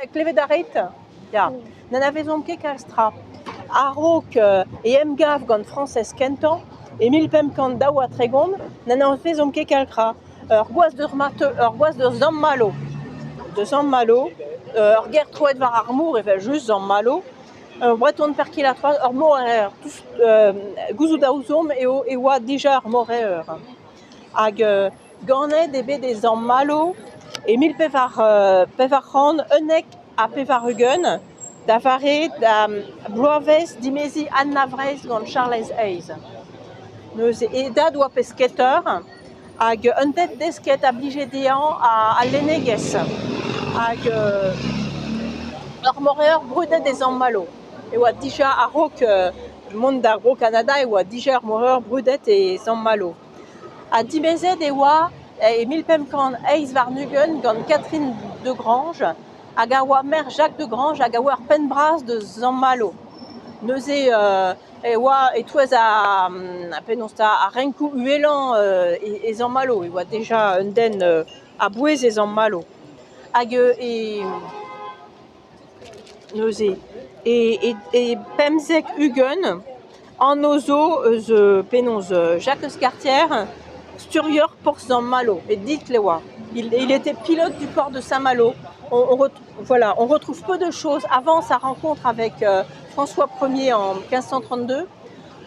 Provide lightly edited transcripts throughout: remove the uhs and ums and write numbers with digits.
Klevedaret, ja. Nana vezom ket kalstra. Arok e emgav gant Frances Kentan, e milpem kant daou a tregom, nana vezom ket kalkra. Ur gwaz de zamm malo, ur ger troet war ar mour evel just zamm malo, breton per kila troa, ur morer, gouzout daouzom e oa dija ur morer. Hag ganet ebe de zamm malo, e mil pevar c'hant, unnek a pevar ugent, da vare da bloavez dimezi annavrez gant Charles Hayes. E dad oa pesketeur, hag un tet desket a blije dean a lenegez. Hag ur morer brudet e zamm malo. E oa dija a rok mont da gro Kanada e oa dija ur morer brudet e zamm malo. A dimezet e oa e milpem kant Hayes war nugen gant Catherine de Grange, hag a oa mer Jacques de Grange hag a oa ur penbraz de zamm malo. Neuze e oa e touez a renkou uelan e zamm malo, e oa deja un den a bouez e zamm malo. Hag neuze e pemzek ugent an ozo eus penaos Jacques Euskartier sturior por zamm malo, et dit le oa. Il était pilote du port de Saint-Malo. On retrouve peu de choses. Avant sa rencontre avec François Ier en 1532,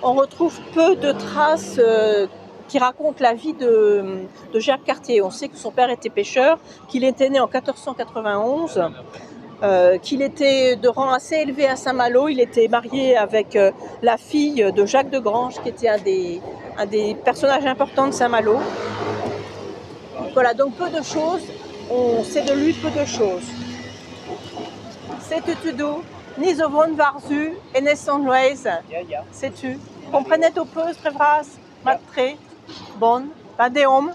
on retrouve peu de traces qui racontent la vie de Jacques Cartier. On sait que son père était pêcheur, qu'il était né en 1491, qu'il était de rang assez élevé à Saint-Malo. Il était marié avec la fille de Jacques de Grange, qui était un des personnages importants de Saint-Malo. Voilà, donc peu de choses. On sait de lui peu de choses. C'est tudo, ni zo von varzu, et ne son loez, c'est tu. Comprenet au peu, strevras, matre, bon, padeom.